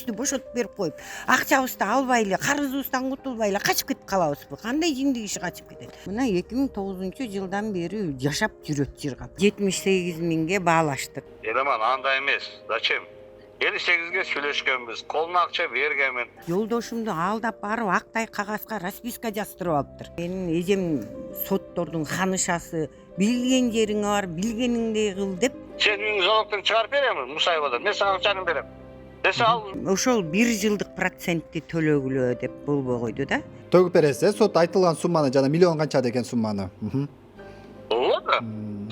үйүбүздү бошотуп берип коюп, акчабызды албай эле, карызыбыздан кутулбай эле качып кетип калабызбы? Кандай жиндик иши качып кетет? Мына 2009 жылдан бери жашап жүрөт жыргап. 78 миңге баалаштык. Элеман андай эмес. Зачем? 58-ге сүйлөшкөнбүз. Колуна акча бергенмин. Жолдошумду алдап барып актай кагазга расписка жаздырып алыптыр. Менин эжем соттордун ханышасы, билген жериңе бар, билгениңдей кыл деп. Сен үйүңдү залогтон чыгарып беремин Мусаевадан. Мен сага акчаны берем. Десе ал Ошол 1 жылдык процентти төлөгүлө деп болбой койду да. Төгүп бересе сот айтылган сумманы жана миллион канча деген сумманы. болот да.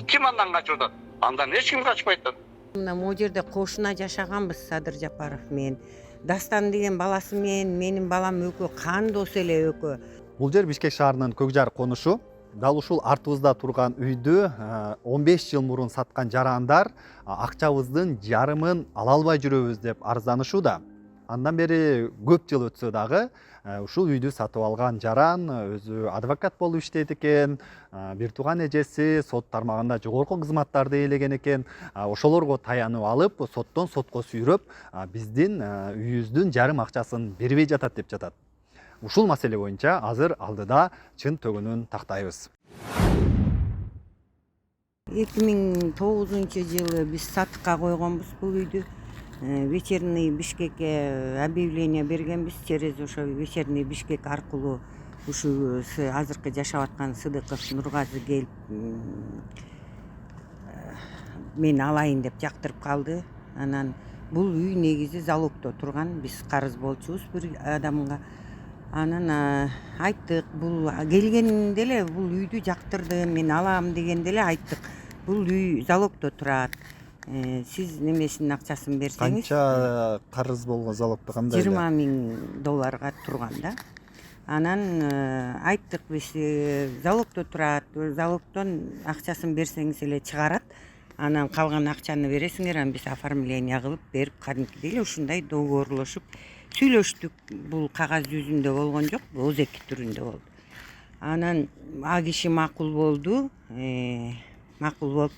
Ким андан качып атат? Андан эч ким качпайт да. Мына могу жерде кошуна жашаганбыз Садыр Жапаров менен. Дастан деген баласы менен менин балам экөө кандос эле экөө. Бул жер Бишкек шаарынын Көкжар конушу. Дал ушул артыбызда турган үйдү 15 жыл мурун саткан жарандар акчабыздын жарымын ала албай жүрөбүз деп арызданышууда. Андан бери көп жыл өтсө дагы ушул үйдү сатып алган жаран өзү адвокат болуп иштейт экен. Бир тууган эжеси сот тармагында жогорку кызматтарды ээлеген экен. Ошолорго таянып алып, соттон сотко сүйрөп, биздин үйүбүздүн жарым акчасын бербей жатат деп жатат. Ушул маселе боюнча азыр алдыда чын төгүнүн тактайбыз. 2009 жылы биз сатыкка койгонбуз бул үйдү. Вечерний Бишкекке объявление бергенбиз. Через ошо Вечерний Бишкек аркылуу ушу азыркы жашап аткан Сыдыков Нургазы келип мен алайын деп жактырып калды. Анан бул үй негизи залогдо турган. Биз карыз болчубуз бир адамга. Анан айттык, бул келгенде эле бул үйдү жактырдым, мен алам дегенде эле айттык. Бул үй залогдо турат. Сиз немесинин акчасын берсеңиз. Канча карыз болгон залогдо кандай? 20 миң долларга турган да. Анан айттык биз залогдо турат, залогдон акчасын берсеңиз эле чыгарат. Анан калган акчаны бересиңер, анан биз оформление кылып берип кадимкидей эле ушундай договорлошуп сүйлөштүк. Бул кагаз жүзүндө болгон жок, озеки түрүндө болду. Анан а киши макул болду. Макул болуп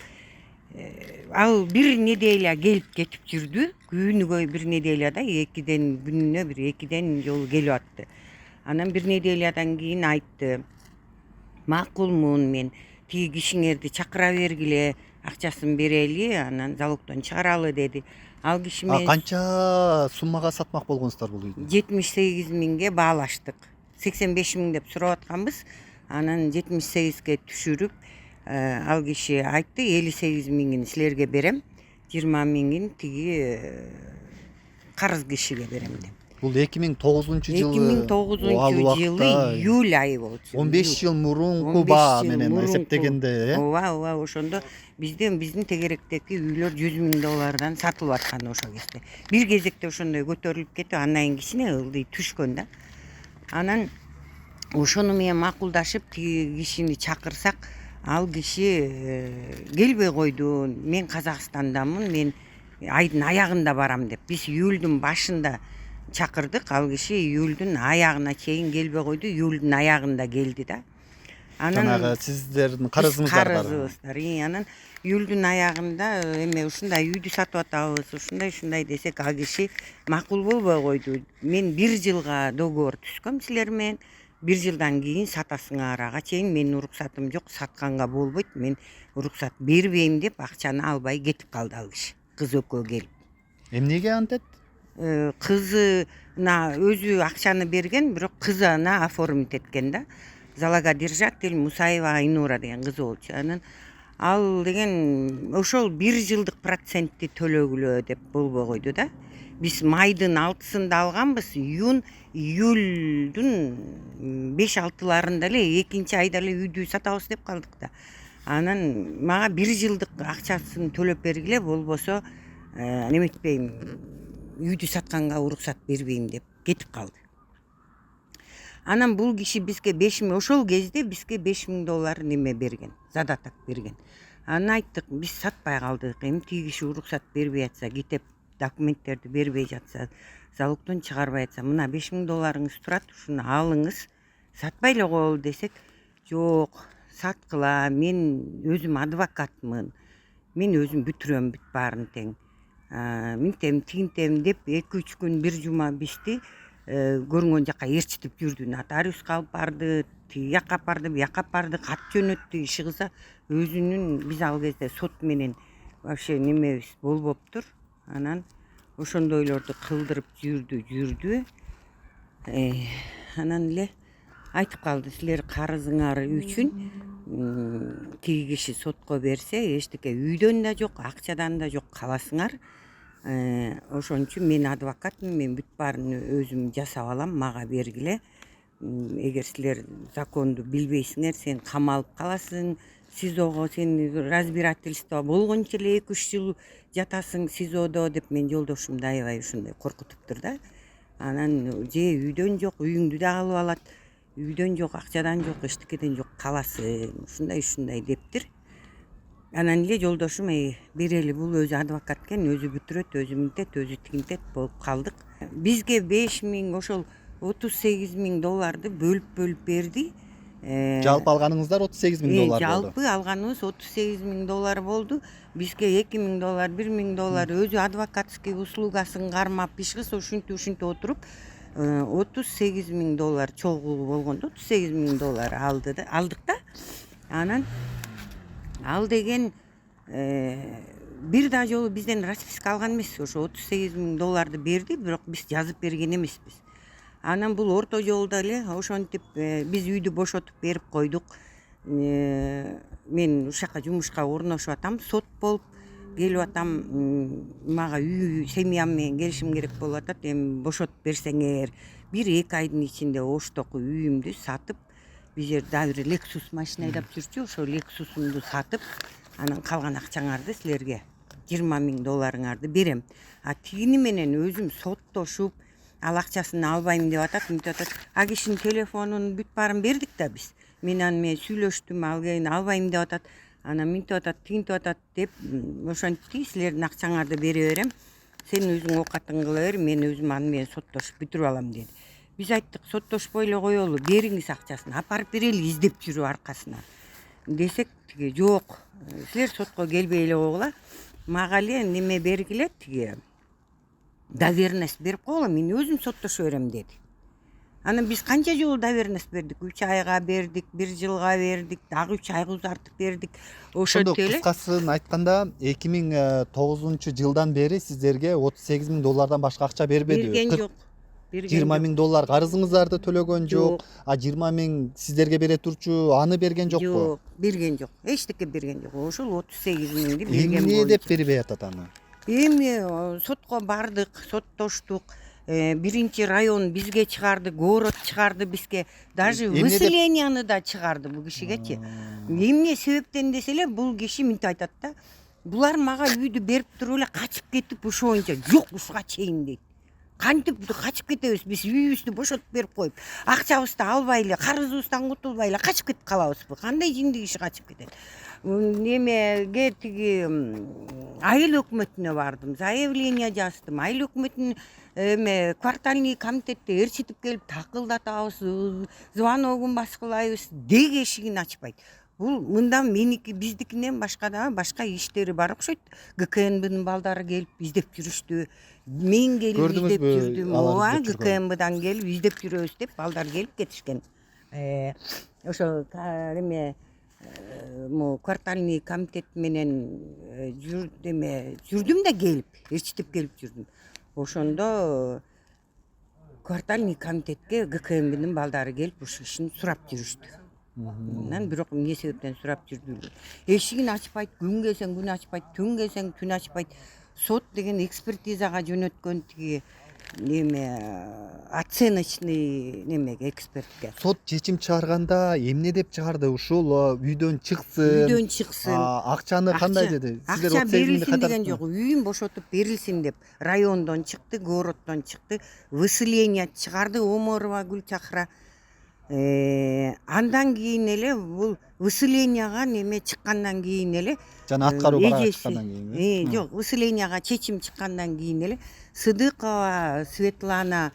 ал бир неделя келип кетип жүрдү. Күнүгө бир неделяда күнүнө бир 2 жолу келип атты. Анан бир неделядан кийин айтты: макулмун, мен тиги кишиңерди чакыра бергиле, акчасын берели, анан залогдон чыгаралы деди. Ал киши менен Канча суммага сатмак болгонсуздар бул үйдү? 78 миңге баалаштык. 85 миң деп сурап атканбыз. Анан 78ге түшүрүп, ал киши айтты 58 миңин силерге берем, 20 миңин тиги карыз кишиге берем деп. Бул 2009 жылы. 2009 жылы июль айы болчу. 15 жыл мурунку баа менен эсептегенде, Ооба, ошондо биздин тегеректеги үйлөр 100 миң доллардан сатылып аткан ошол кезде. Бир кезекте ошондой көтөрүлүп кетип, андан кийин кичине ылдый түшкөн да. Анан ошону менен макулдашып тиги кишини чакырсак, ал киши келбей койду. Мен Казакстандамын, мен айдын аягында барам деп. Биз июлдун башында чакырдык, ал киши июлдун аягына чейин келбей койду. Июлдун аягында келди да. жанагы сиздердин карызыңыздар бар. Анан июлдун аягында эме ушундай үйдү сатып атабыз, ушундай десек, ал киши макул болбой койду. Мен 1 жылга договор түзгөм силер менен. 1 жылдан кийин сатасыңар, ага чейин менин уруксатым жок, сатканга болбойт, мен уруксат бербейм деп акчаны албай кетип калды ал киши. Кыз экөө келип. Эмнеге антет? Кызына өзү акчаны берген, бирок кызына оформить эткен да. Залогодержатель Мусаева Айнура деген кызы болчу. Анан ал деген ошол 1 жылдык процентти төлөгүлө деп болбой койду да. Биз майдын 6-сында алганбыз, июлдун 5-6-ларында эле 2-айда эле үйдү сатабыз деп калдык да. Анан мага 1 жылдык акчасын төлөп бергиле, болбосо неметпейм, үйдү сатканга уруксат бербейм деп кетип калды. Анан бул киши бизге 5 миң, ошол кезде бизге 5 миң доллар неме берген, задаток берген. Анан айттык, биз сатпай калдык, эми тиги киши уруксат бербей атса, китеп документтерди бербей жатса, залогдон чыгарбай атса, мына 5 миң долларыңыз турат, ушуну алыңыз, сатпай эле коелу десек, жок, саткыла, мен өзүм адвокатмын, мен өзүм бүтүрөм бүт баарын тең. Минтем тигинтем деп 2-3 күн бир жума бизди көрүнгөн жака ээрчитип жүрдү. Нотариуска алып барды, тиги жака барды, бияка барды, кат жөнөттү. Иши кылса өзүнүн биз ал кезде сот менен вообще немебиз болбоптур. Анан ошондойлорду кылдырып жүрдү. Анан эле айтып калды, силер карызыңар үчүн тиги киши сотко берсе эчтеке үйдөн да жок, акчадан да жок, каласыңар. Ошон үчүн мен адвокатмын, мен бүт баарын өзүм жасап алам, мага бергиле. Эгер силер законду билбейсиңер, сен камалып каласың, СИЗОго сен разбирательство болгончо эле 2-3 жыл жатасың СИЗОдо деп мен жолдошумду аябай ушундай коркутуптур да. Анан же үйдөн жок, үйүңдү да алып алат, үйдөн жок, акчадан жок, эчтекеден жок, каласың, ушундай дептир. Анан эле жолдошум берели, бул өзү адвокат экен, өзү бүтүрөт, өзү минтет, өзү тигинтет болуп калдык. Бизге 5.000 ошол $38.000 бөлүп берди. Жалпы алганыңыздар $38.000 болду. Жалпы алганыбыз $38.000 болду. Бизге $2.000, $1.000 өзү адвокатский услугасын кармап иш кылса ушинтип отуруп $38.000 чогуу болгондо $38.000 алдык да. Анан ал деген бир да жолу бизден расписка алган эмес. Ошо $38.000 берди, бирок биз жазып берген эмеспиз. Анан бул орто жолдо эле ошентип биз үйдү бошотуп берип койдук. Мен ушул жака жумушка орношуп атам, сот болуп келип атам. Мага үй семьям менен келишим керек болуп атат. Эми бошотуп берсеңер, 1-2 айдын ичинде оштоку үйүмдү сатып, бир жер дагы бир Lexus машина айдап жүрчү, ошо Lexus'умду сатып, анан калган акчаңарды силерге $20.000 берем. Тигини менен өзүм соттошуп, ал акчасын албайм деп атат, мынтип атат. А кишинин телефонун бүт баарын бердик да биз. Мен аны менен сүйлөштүм, ал кийин албайм деп атат. Анан мынтип атат, тигинтип атат деп ошентти, силердин акчаңарды бере берем. Сен өзүң оокатың кыла бер, мен өзүм аны менен соттошуп бүтүрүп алам деди. Биз айттык, соттошпой эле коелу, бериңиз акчасын, апарып берели издеп жүрүп аркасына. Десек, тиги жок, силер сотко келбей эле койгула, мага эле неме бергиле, тиги доверенность берип койгула, мен өзүм соттошо берем деди. Анан биз канча жолу доверенность бердик, 3 айга бердик, 1 жылга бердик, дагы 3 айга узартып бердик. Ошентип эле. Кыскасын айтканда 2009 жылдан бери сиздерге $38.000 башка акча бербеди. Берген жок. $20.000 карызыңыздарды төлөгөн жок. А $20.000 сиздерге бере турчу, аны берген жокпу? Жок, берген жок. Эчтеке берген жок. Ошол $38.000 берген эмне деп бербей атат аны? Эми сотко бардык, соттоштук. Биринчи район бизге чыгарды, город чыгарды бизге. Даже выселенияны да чыгарды бул кишигечи. Эмне себептен десе эле, бул киши мынтип айтат да. Булар мага үйдү берип туруп эле качып кетип ошоюнча жок ушуга чейин дейт. Кантип качып кетебиз, биз үйүбүздү бошотуп берип коюп, акчабызды албай эле, карызыбыздан кутулбай эле качып кетип калабызбы? Кандай жиндик иши качып кетет? Немеге тиги айыл өкмөтүнө бардым, заявление жаздым. Айыл өкмөтүнүн квартальный комитетте ээрчитип келип такылдатабыз, звоногун баскылайбыз, деги эшигин ачпайт. Бул мындан меники, биздикинен башка да башка иштери бар окшойт. ГКНБнын балдары келип издеп жүрүштү. Мен келип издеп жүрдүм. Ооба, ГКНБдан келип издеп жүрөбүз деп балдар келип кетишкен. Ошо квартальный комитет менен жүрдүм да келип, ээрчитип келип жүрдүм. Ошондо квартальный комитетке ГКНБнын балдары келип ушу ишин сурап жүрүштү. Анан бирок эмне себептен сурап жүрдү? Эшигин ачпайт, күн келсең күн ачпайт, түн келсең түн ачпайт. Сот деген экспертизага жөнөткөн тиги оценочный немеге, экспертке. Сот чечим чыгарганда эмне деп чыгарды? Ушул үйдөн чыксын. Акчаны кандай деди? Акча берилсин деген жок. Үйүм бошотуп берилсин деп райондон чыкты, городдон чыкты, выселение чыгарды Оморова Гүлчахра. Андан кийин эле бул выселенияга неме чыккандан кийин эле жана аткарууга чыккандан кийин. Жок, выселенияга чечим чыккандан кийин эле Сыдыкова Светлана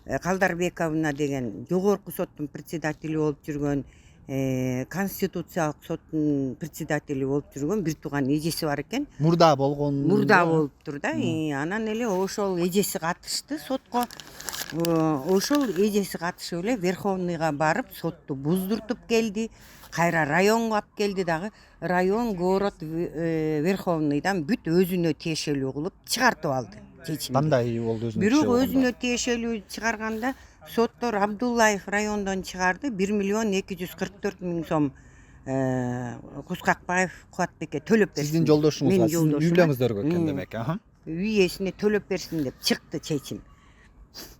Калдарбековна деген жогорку соттун председатели болуп жүргөн Конституциялык соттун председатели болуп жүргөн бир тууган эжеси бар экен. Мурда болгон. Мурда болуптур да. Анан эле ошол эжеси катышты сотко. Ошол эжеси катышып эле Верховныйга барып сотту буздуртуп келди. Кайра районго алып келди дагы. Район, город, Верховныйдан бүт өзүнө тиешелүү кылып чыгартып алды чечимди. Кандай болду өзүнө? Бирок өзүнө тиешелүү чыгарганда соттор Абдуллаев райондон чыгарды 1.244.000 сом. Кускакбаев Кубатбекке төлөп берсин. Сиздин жолдошуңузга, Менин сиздин үй жолдошума. бүлөңүздөргө экен демек. Үй ээсине төлөп берсин деп чыкты чечим.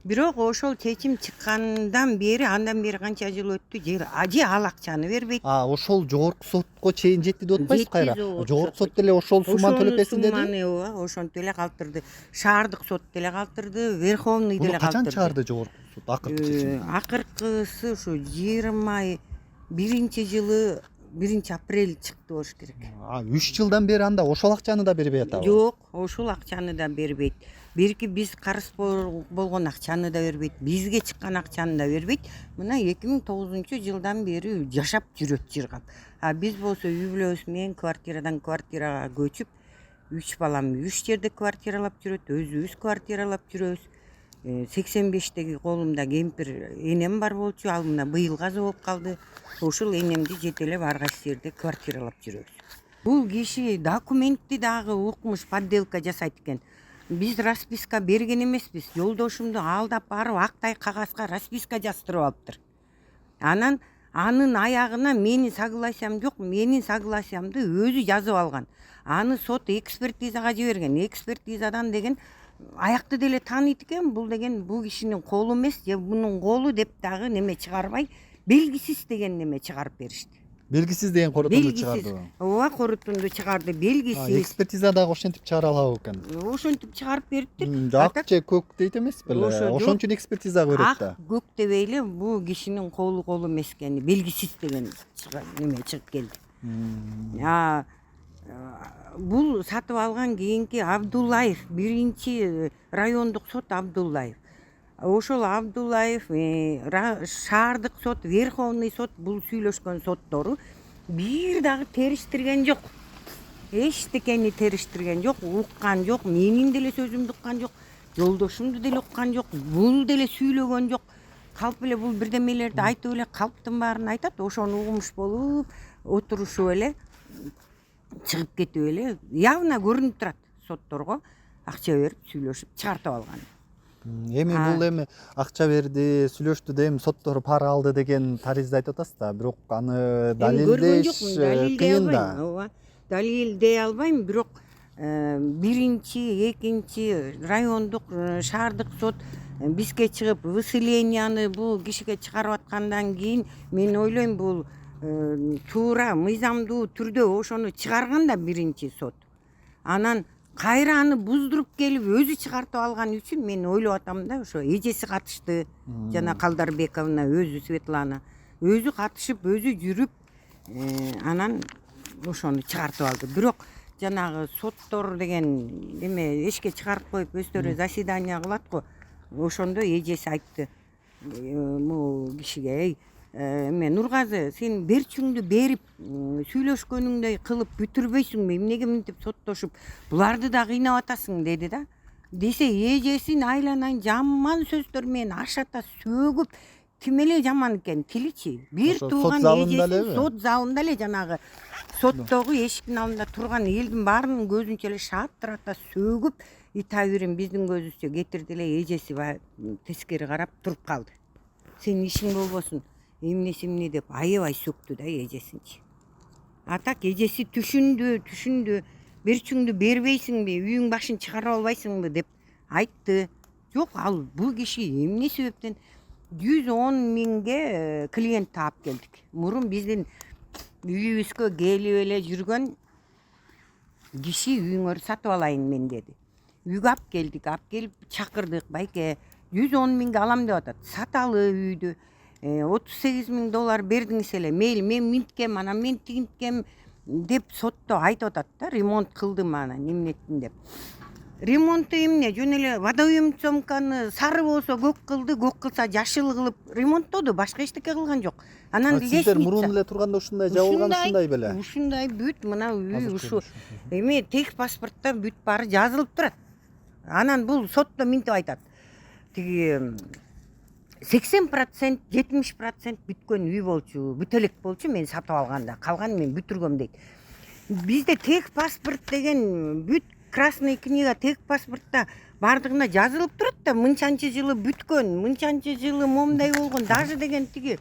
Бирок ошол чечим чыккандан бери, андан бери канча жыл өттү, же ал акчаны бербейт. Ошол жогорку сотко чейин жетти деп атпайсыз кайра? Жетти, Жогорку сот деле ошол сумманы төлөп берсин деди. Ошону ошонтип эле калтырды. Шаардык сот деле калтырды, Верховный деле Муну качан калтырды. чыгарды жогорку сот акыркы чечим? Акыркысы ушу 21-жылы 1-апрель чыкты болуш керек. 3 жылдан бери анда ошол акчаны да бербей атабы? Жок, ошол акчаны да бербейт. Берки биз карыз болгон акчаны да бербейт, бизге чыккан акчаны да бербейт. Мына 2009-жылдан бери жашап жүрөт жыргап. Биз болсо үй бүлөбүз менен квартирадан квартирага көчүп, 3 балам 3 жерде квартиралап жүрөт, өзүбүз квартиралап жүрөбүз. 85-теги колумда кемпир энем бар болчу, ал мына быйыл каза болуп калды. Ошол энемди жетелеп ар кайсы жерде квартиралап жүрөбүз. Бул киши документти дагы укмуш, подделка жасайт экен. Биз расписка берген эмеспиз. Жолдошумду алдап барып актай кагазга расписка жаздырып алыптыр. Анан анын аягына менин согласиям жок, менин согласиямды өзү жазып алган. Аны сот экспертизага жиберген. Экспертизадан деген аякты деле тааныйт экен. Бул деген бул кишинин колу эмес, же мунун колу деп дагы неме чыгарбай, белгисиз деген неме чыгарып беришти. Белгисиз деген корутунду чыгарды. Ооба, корутунду чыгарды, белгисиз. Экспертиза дагы ошентип чыгара алабы экен? Ошентип чыгарып бериптир. Ак же көк дейт эмес беле? Ошон үчүн экспертиза көрөт да. Ак көк дебей эле бул кишинин колу эмес экени белгисиз деген неме чыгып келди. Бул сатып алган кийинки Абдуллаев, 1-райондук сот Абдуллаев. Ошол Абдуллаев, шаардык сот, Верховный сот бул сүйлөшкөн соттору бир дагы териштирген жок. Эчтекени териштирген жок, уккан жок, менин деле сөзүмдү уккан жок, жолдошумду деле уккан жок, бул деле сүйлөгөн жок. Калп эле бул бирдемелерди айтып эле калптын баарын айтат, ошону угмуш болуп, отурушуп эле чыгып кетип эле явно көрүнүп турат сотторго акча берип сүйлөшүп чыгартып алган. Эми бул эми акча берди, сүйлөштү деп соттор пара алды деген таризди айтып атасыз да, бирок аны далилдеш кыйын да. Ооба, далилдей албайм, бирок 1-2 райондук шаардык сот бизге чыгып выселенияны бул кишиге чыгарып аткандан кийин мен ойлойм бул туура мыйзамдуу түрдө ошону чыгарган да 1-сот. Анан кайра аны буздуруп келип өзү чыгартып алган үчүн мен ойлоп атам да, ошо эжеси катышты, жана Калдарбековна өзү Светлана өзү катышып, өзү жүрүп, анан ошону чыгартып алды. Бирок жанагы соттор деген эме эшикке чыгарып коюп өздөрү заседание кылат го. Ошондо эжеси айтты могу кишиге: эме Нургазы, сен берчүңдү берип, сүйлөшкөнүңдөй кылып бүтүрбөйсүңбү? Эмнеге мынтип соттошуп, буларды да кыйнап атасың деди да. Десе эжесин айланайын жаман сөздөр менен ашата сөгүп, ким эле жаман экен тиличи. Бир тууган эжесин сот залында эле жанагы соттогу эшиктин алдында турган элдин баарынын көзүнчө эле шааттырата сөгүп, Итабирин биздин көзүбүзчө кетирди эле, эжеси тескери карап туруп калды. Сенин ишиң болбосун, эмне деп аябай сөктү да эжесинчи. Так эжеси түшүндү, берчүңдү бербейсиңби, үйүң башын чыгарып албайсыңбы деп айтты. Жок, ал бул киши эмне себептен 110 миңге клиент таап келдик. Мурун биздин үйүбүзгө келип эле жүргөн киши үйүңөрдү сатып алайын мен деди. Үйгө алып келдик, келип чакырдык, байке 110 миңге алам деп атат. Саталы үйдү. $38.000 бердиңиз эле, мейли мен минткем, анан мен тигинткем деп сотто айтып атат да, ремонт кылдым анан эмнеттин деп. ремонту эмне жөн эле водоемцомканы сары болсо көк кылды, көк кылса жашыл кылып ремонттоду, башка эчтеке кылган жок. Анан сиздер мурун эле турганда ушундай жабылган, ушундай беле? Ушундай бүт мына үй Азыр ушу көрүнүш. эми тех паспортто бүт баары жазылып турат. Анан бул сотто минтип айтат. Тиги 80%, 70% бүткөн үй болчу, бүт элек болчу мен сатып алганда, калган мен бүтүргөм дейт. Бизде тех паспорт деген бүт красный книга тех паспортта бардыгына жазылып турат да, мынчанчы жылы бүткөн, мынчанчы жылы момундай болгон, даже деген тиги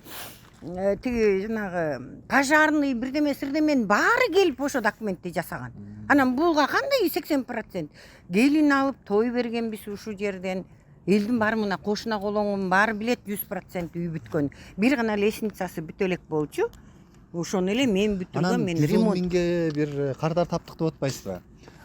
жанагы пожарный бирдеме сирдеменин баары келип ошо документти жасаган. Анан булга кандай 80%? Келин алып той бергенбиз ушул жерден. Элдин баары мына кошуна колоңун баары билет 100% үй бүткөн. Бир гана лестницасы бүт элек болчу. Ошону эле мен бүтүргөм, мен 110 ремонт. миңге бир кардар таптык деп атпайсызбы?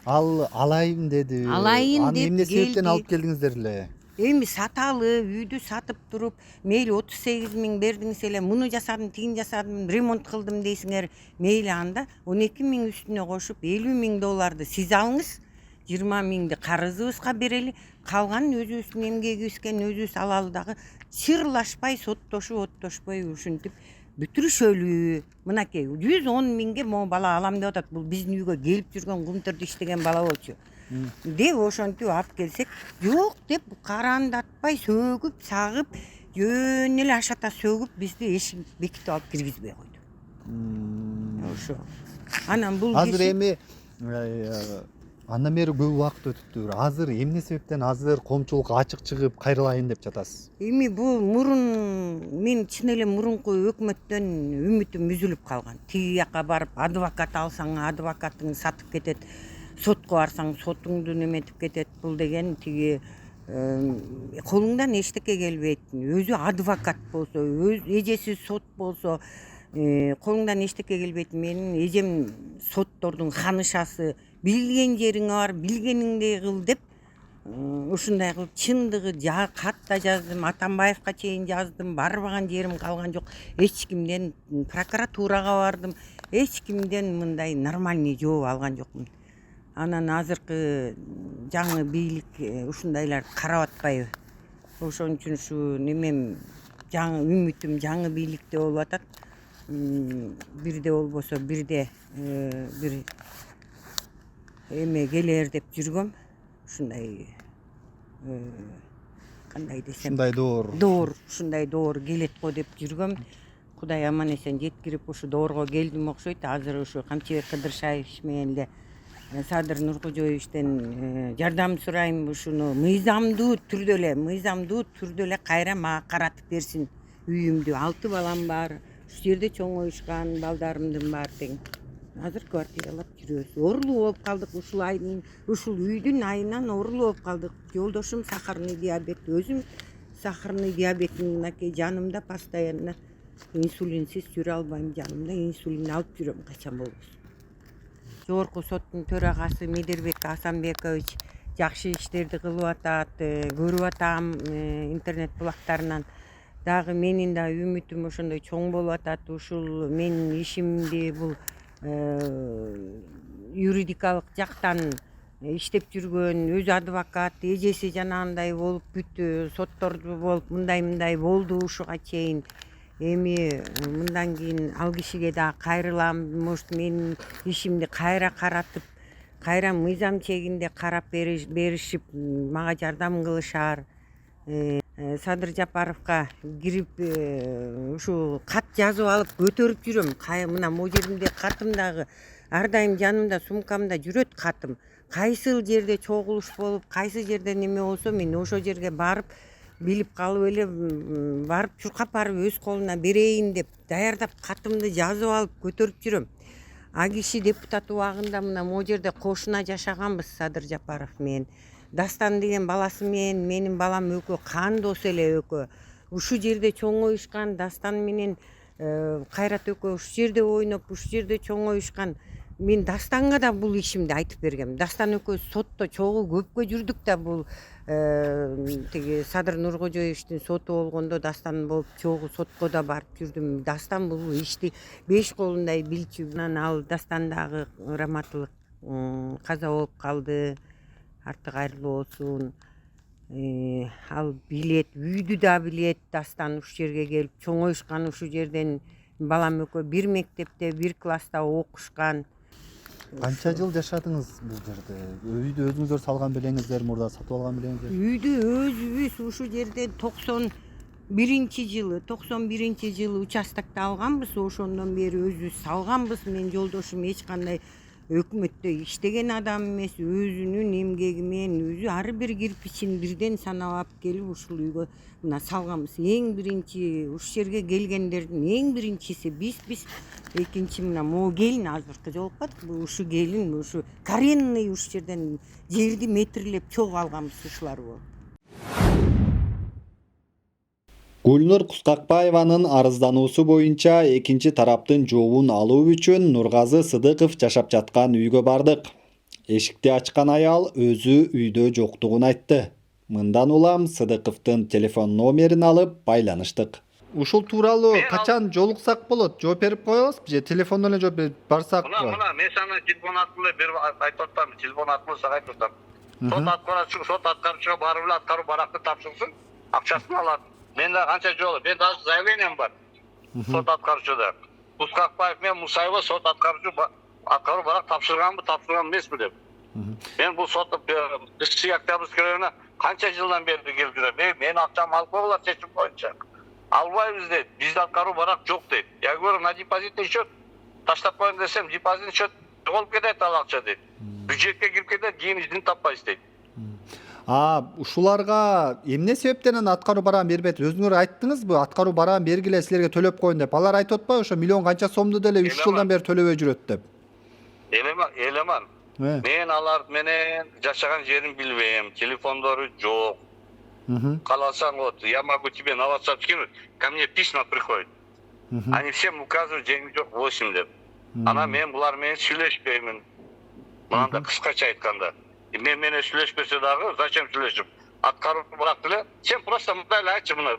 Ал алайын деди. Алайын деп эмне себептен келди. алып келдиңиздер эле? Эми саталы, үйдү сатып туруп, мейли 38 миң бердиңиз эле, муну жасадым, тигин жасадым, ремонт кылдым дейсиңер, мейли анда 12 миң үстүнө кошуп $50 миң сиз алыңыз, 20 миңди карызыбызга берели, калганын өзүбүздүн эмгегибизген өзүбүз алалы дагы, чырлашпай, оттошпой ушинтип бүтүрүшөлү. Мынакей 110 миңге могу бала алам деп атат. Бул биздин үйгө келип жүргөн гумтерди иштеген бала болчу. Деп ошентип алып келсек, жок деп карандатпай сөгүп, сагып, жөн эле ашата сөгүп, бизди эшик бекитип алып киргизбей койду. Ошо. Анан бул Азыр эми андан бери көп убакыт өтүптүр. Азыр эмне себептен азыр коомчулукка ачык чыгып кайрылайын деп жатасыз? Эми бул мен чын эле мурунку өкмөттөн үмүтүм үзүлүп калган. Тиги жакка барып адвокат алсаң, адвокатың сатып кетет. Сотко барсаң, сотуңду неметип кетет. Бул деген тиги колуңдан эчтеке келбейт. Өзү адвокат болсо, өз эжеси сот болсо, колуңдан эчтеке келбейт. Менин эжем соттордун ханышасы, билген жериңе бар, билгениңдей кыл деп ушундай кылып чындыгы кат да жаздым, Атамбаевка чейин жаздым, барбаган жерим калган жок. Эч кимден прокуратурага бардым, эч кимден мындай нормальный жооп алган жокмун. Анан азыркы жаңы бийлик ушундайлар карап атпайбы? Ошон үчүн ушу немем жаңы үмүтүм жаңы бийликте болуп атат. Бирде болбосо бирде бир эме келер деп жүргөм. Ушундай кандай десем, ушундай доор келет го деп жүргөм. Кудай аман эсен жеткирип ушу доорго келдим окшойт. Азыр ушу Камчыбек Кыдыршаевич менен эле Садыр Нуркожоевичтен жардам сурайм, ушуну мыйзамдуу түрдө эле кайра мага каратып берсин үйүмдү. 6 балам бар, ушу жерде чоңоюшкан балдарымдын баары тең. Азыр квартиралап жүрөбүз. Оорулуу болуп калдык ушул үйдүн айынан оорулуу болуп калдык. Жолдошум сахарный диабет, өзүм сахарный диабетим мынакей жанымда постоянно, инсулинсиз жүрө албайм, жанымда инсулин алып жүрөм качан болбосун. Жогорку соттун төрагасы Медербек Асанбекович жакшы иштерди кылып атат, көрүп атам интернет булактарынан. Дагы менин да үмүтүм ошондой чоң болуп атат. Ушул менин ишимди бул юридикалык жактан иштеп жүргөн өзү адвокат, эжеси жанагындай болуп бүттү, сотторду болуп мындай болду ушуга чейин. Эми мындан кийин ал кишиге да кайрылам, может менин ишимди кайра каратып, кайра мыйзам чегинде карап беришип, мага жардам кылышар. Садыр Жапаровка кирип ушу кат жазып алып көтөрүп жүрөм. Мына могу жеримде катым дагы ар дайым жанымда, сумкамда жүрөт катым. Кайсыл жерде чогулуш болуп, кайсы жерде неме болсо мен ошо жерге барып билип калып эле барып чуркап барып өз колуна берейин деп даярдап катымды жазып алып көтөрүп жүрөм. А киши депутат убагында мына могу жерде кошуна жашаганбыз Садыр Жапаров менен. Дастан деген баласы менен менин балам экөө кандос эле экөө. Ушу жерде чоңоюшкан Дастан менен Кайрат экөө ушу жерде ойноп, ушу жерде чоңоюшкан. Мен Дастанга да бул ишимди айтып бергем. Дастан экөө сотто чогуу көпкө жүрдүк да, бул тиги Садыр Нуркожоевичтин соту болгондо Дастан болуп чогуу сотко да барып жүрдүм. Дастан бул ишти 5 колундай билчү. Анан ал Дастандагы раматылык каза болуп калды. арты кайрылуу болсун. Ал билет, үйдү да билет, дастан ушул жерге келип чоңоюшкан, ушул жерден балам экөө бир мектепте, бир класста окушкан. Канча жыл жашадыңыз бул жерде? Үйдү өзүңүздөр салган белеңиздер, мурда сатып алган белеңиздер? Үйдү өзүбүз ушул жерден 91-жылы участокто алганбыз, ошондон бери өзүбүз салганбыз. Мен жолдошум эч кандай өкмөттө иштеген адам эмес, өзүнүн эмгеги менен өзү ар бир кирпичин бирден санап алып келип ушул үйгө мына салганбыз. Эң биринчи ушул жерге келгендердин эң биринчиси биз. Экинчи мына могу келин азыркы жолукат. Ушу келин ушу коренный ушул жерден жерди метрлеп чогуу алганбыз ушуларбы. Гүлнур Кускакбаеванын арыздануусу боюнча экинчи тараптын жообун алуу үчүн Нургазы Сыдыков жашап жаткан үйгө бардык. Эшикти ачкан аял өзү үйдө жоктугун айтты. Мындан улам Сыдыковдун телефон номерин алып байланыштык. Ушул тууралуу качан жолуксак болот? Жооп берип коебузбу же телефондон эле жооп берип барсак? Мына мен сага телефон аркылуу берип айтып атам, телефон аркылуу сага айтып атам. Сот аткарчыга барып эле аткаруу баракты тапшырсын, акчасын алат. Менде канча жолу, мен даже заявлением бар. Сот аткарчыда. Кускакбаев мен Мусаева сот аткаруу барак тапшырган эмесми деп. Мен бул сот Октябрьский районуна канча жылдан бери келип жүрөм. Мен акчамды алып койгула чечим боюнча. Албайбыз дейт. Бизде аткаруу барак жок дейт. Я говорю, на депозитный счет таштап коеюн десем, депозитный счет жоголуп кетет ал акча дейт. Бюджетке кирип кетет, кийин изин таппайсыз дейт. Ушуларга эмне себептен аткаруу барагын бербейт? Өзүңөр айттыңызбы? Аткаруу барагын бергиле силерге төлөп коеюн деп. Алар айтып атпайбы ошо миллион канча сомду деле 3 жылдан бери төлөбөй жүрөт деп? Элеман. Мен алар менен жашаган жерин билбейм, телефондору жок. Каласаң вот, я могу тебе на WhatsApp скинуть, ко мне письма приходят. Они всем указывают, денег жок 8 деп. Ана мен булар менен сүйлөшпөймүн. Мындай кыскача айтканда. Мен менен сүйлөшпөсө дагы, зачем сүйлөшүп? Аткаруу барак деле, сен просто мындай эле айтчы мына.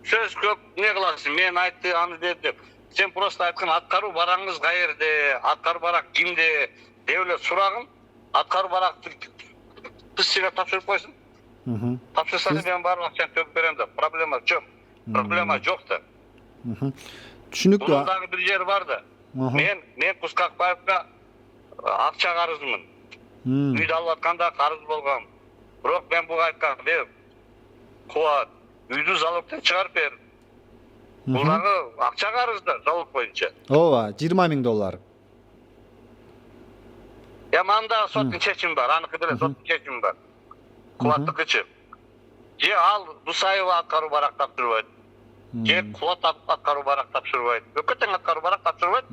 Сөз көп, эмне кыласың? Мен айтты, аны деп. Сен просто айткан аткаруу барагыңыз каерде, аткаруу барак кимде деп эле сурагын, аткаруу баракты кыз сиңе тапшырып койсун. Тапшырса мен баарын акчаны төлөп берем деп. Проблема жок. Проблема жок да. Түшүнүктүү. Бунун дагы бир жери бар да. Мен Кускакбаевга акча карызмын. Үйдү алып атканда карыз болгон. Бирок мен буга айткам, Кубат, үйдү залогтон чыгарып бер. Бул дагы акча карыз да, залог боюнча. Ооба, $20,000. Манда соттун чечими бар, аныкы деле соттун чечими бар. Кубаттыкычы. Же ал Мусаева аткаруу барак тапшырбайт. Же Кубат аткаруу барак тапшырбайт. Өкөтөң аткаруу барак тапшырбайт.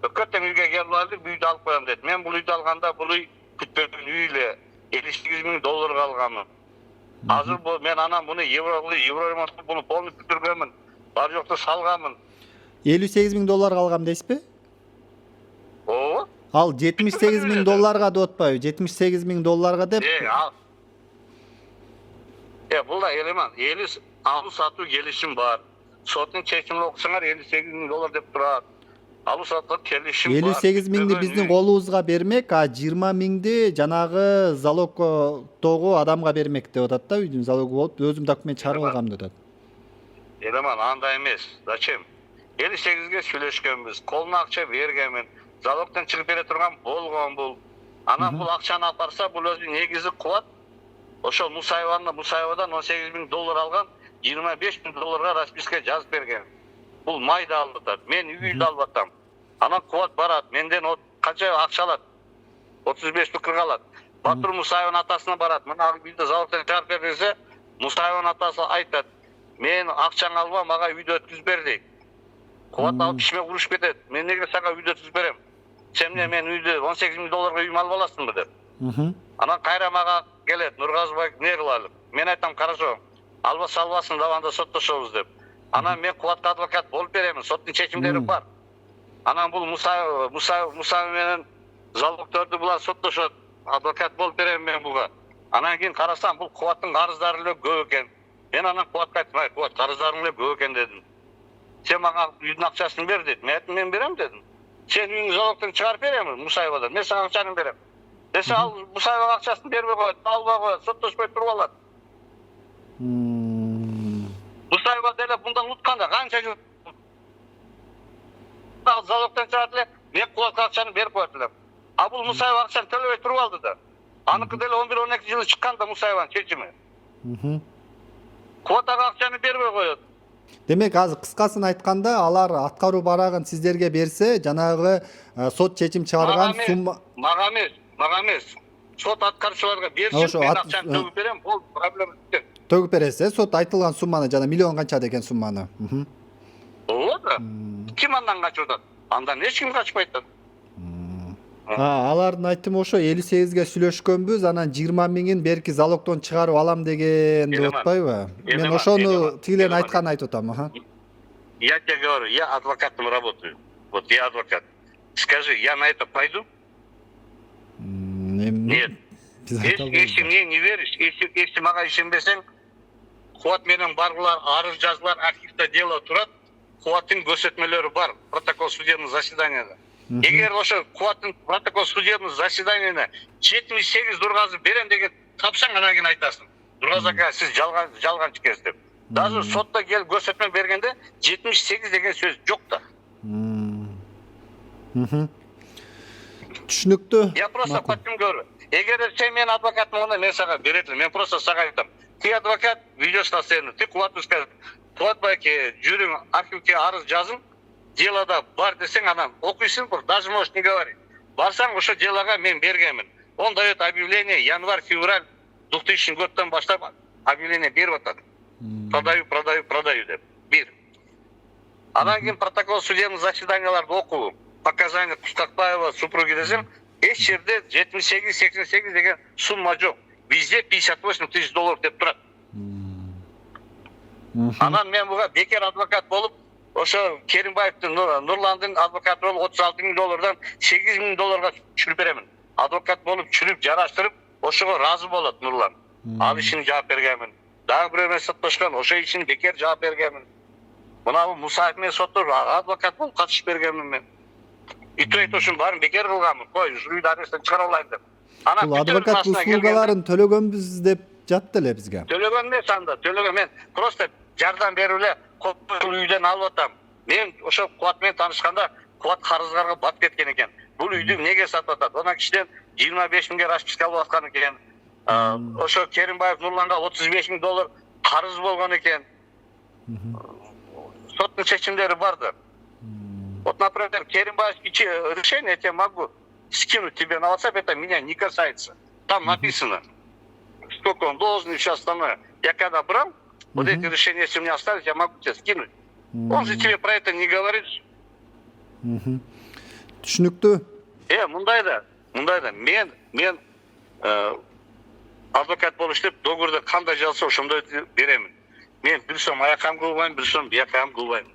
Өкөтөң үйгө келип алып, үйдү алып коем дейт. Мен бул үйдү алганда бул үй күтпөгөн үй эле $58,000 алганмын. Азыр мен анан буну евроремонтко буну полный бүтүргөнмүн. Бар жокту салганмын. $58,000 алгам дейсизби? Ооба. Ал $78,000 деп атпайбы? $78,000 деп. Бул да элеман, алуу сатуу келишим бар. Соттун чечимин окусаңар $58,000 деп турат. Алуу сатуу келишим бар. $58,000 биздин колубузга бермек, а $20,000 жанагы залогдогу адамга бермек деп атат да, үйдүн залогу болуп, өзүм документ чыгарып алгам деп атат. Элеман, андай эмес. Зачем? 58ге сүйлөшкөнбүз, колуна акча бергенмин. Залогдон чыгып бере турган болгон бул. Анан бул акчаны апарса, бул өзү негизи Кубат. Ошол Мусаевадан $18,000 алган, $25,000 расписка жазып берген. Бул майда алып атат. Мен үйдү алып атам. Анан Кубат барат, менден канча акча алат? 35-40 алат. Батыр Мусаеванын атасына барат. Мына үйдү залогдон чыгарып бер десе, Мусаеванын атасы айтат: "Мен акчаңды албам, мага үйдү өткүзүп бер" дейт. Кубат алып ишме урушуп кетет. Мен неге сага үйдү өткүзүп берем? Сен мен үйдү $18,000 үйүм алып аласыңбы деп. Анан кайра мага келет, Нургазбай не кылалы? Мен айтам, "Хорошо, албасың да анда соттошобуз" деп. Анан мен Кубатка адвокат болуп беремин, соттун чечимдери бар. Анан бул Мусаев менен залогдорду булар соттошот, адвокат болуп берем мен буга. Анан кийин карасам, бул Кубаттын карыздары эле көп экен. Мен анан Кубатка айттым, "Кубат, карыздарың эле көп экен" дедим. "Сен мага үйдүн акчасын бер" дедим. Мен айттым, "Мен берем" дедим. "Сен үйүңдү залогдон чыгарып беремин Мусаевадан, мен сага акчаны берем." десе ал Мусаевага акчасын бербей коет, албай коет, соттошпой туруп алат. Мусаева деле мындан утканда канча жыл залогтон чыгат эле, мен Кубатка акчаны берип коет элем. А бул Мусаева акчаны төлөбөй туруп алды да. Аныкы деле 11-12 жылы чыккан да Мусаеванын чечими. Кубатка акчаны бербей коет. Демек азыр кыскасын айтканда алар аткаруу барагын сиздерге берсе, жанагы сот чечим чыгарган сумма мага эмес. Сот аткарчыларга берсин, мен акчаны төгүп берем, бул проблема бүттү. төгүп бересиз. Сот айтылган сумманы жана миллион канча деген сумманы. Ооба да. Ким андан качырат? Андан эч ким качпайт да. Алардын айтымы ошо 58ге сүйлөшкөнбүз, анан 20 миңин берки залогдон чыгарып алам деген деп атпайбы? Мен ошону тигилерин айтканын айтып атам. Я тебе говорю, я адвокатом работаю. Вот я адвокат. Скажи, я на это пойду? Нет. Если мне не веришь, если мага ишенбесең, Кубат менен баргылар, арыз жазгылар, архивде дело турат, Кубаттын көрсөтмөлөрү бар, протокол судебного заседанияда. Эгер ошо Кубаттын протокол судебного заседанияна 78 дургазы берем деген тапсаң, анан кийин айтасың. Дургаз ака, сиз жалганчы экенсиз деп. Даже сотто келип көрсөтмө бергенде 78 деген сөз жок да. Түшүнүктүү. Я просто почему говорю. Эгер сен мен адвокатым, онда мен сага берет элем. Мен просто сага айтам. Ты адвокат, ведешь на сцену. Ты Кубатты скажешь. Кубат байке, жүрүң, архивке арыз жазың. Делода бар десең, анан окуйсың, даже можешь не говорить. Барсаң, ошо делога мен бергенмин. Он дает объявление январь-февраль 2000 годтан баштап объявление берип атат. Продаю деп. Бир. Анан кийин протокол судебных заседанияларды окуу. Показания Кустакбаева супруги десең, эч жерде 78-88 деген сумма жок. Везде 58 тысяч долларов деп турат. Анан мен буга бекер адвокат болуп, ошо Керимбаевдин, Нурландын адвокаты болуп 36 миң доллардан 8 миң долларга чүрүп беремин. Адвокат болуп чүрүп жараштырып, ошого разы болот Нурлан. Ал ишин жаап бергенмин. Дагы бирөө соттошкон, ошо ишин бекер жаап бергенмин. Мына бул Мусаев менен соттор адвокат болуп катышып бергенмин мен. Итөйт ошун баарын бекер кылганмын. Кой, журийди арестен чыгара алайын деп. Бул адвокат услугаларын төлөгөнбүз деп жатты эле бизге. Төлөгөн эмес анда, төлөгөн мен просто жардам берип эле үйдөн алып атам. Мен ошо Кубат менен таанышканда Кубат карызгарга батып кеткен экен. Бул үйдү эмнеге сатып атат? Онан кишиден 25 миңге расписка алып аткан экен. Ошо Керимбаев Нурланга 35 миң доллар карыз болгон экен. Соттун чечимдери бар да. Вот, например, Керимбаев решение я тебе могу скинуть тебе на WhatsApp, это меня не касается. Там написано, сколько он должен и все остальное. Я когда брал, вот эти решения, если у меня остались, я могу тебе скинуть. Он же тебе про это не говорит. Түшүнүктүү. Мындай да, мен адвокат болуп иштеп, договорду кандай жазса ошондой беремин. Мен бир сом аяк кам кылбайм, бир сом бияк кам кылбайм.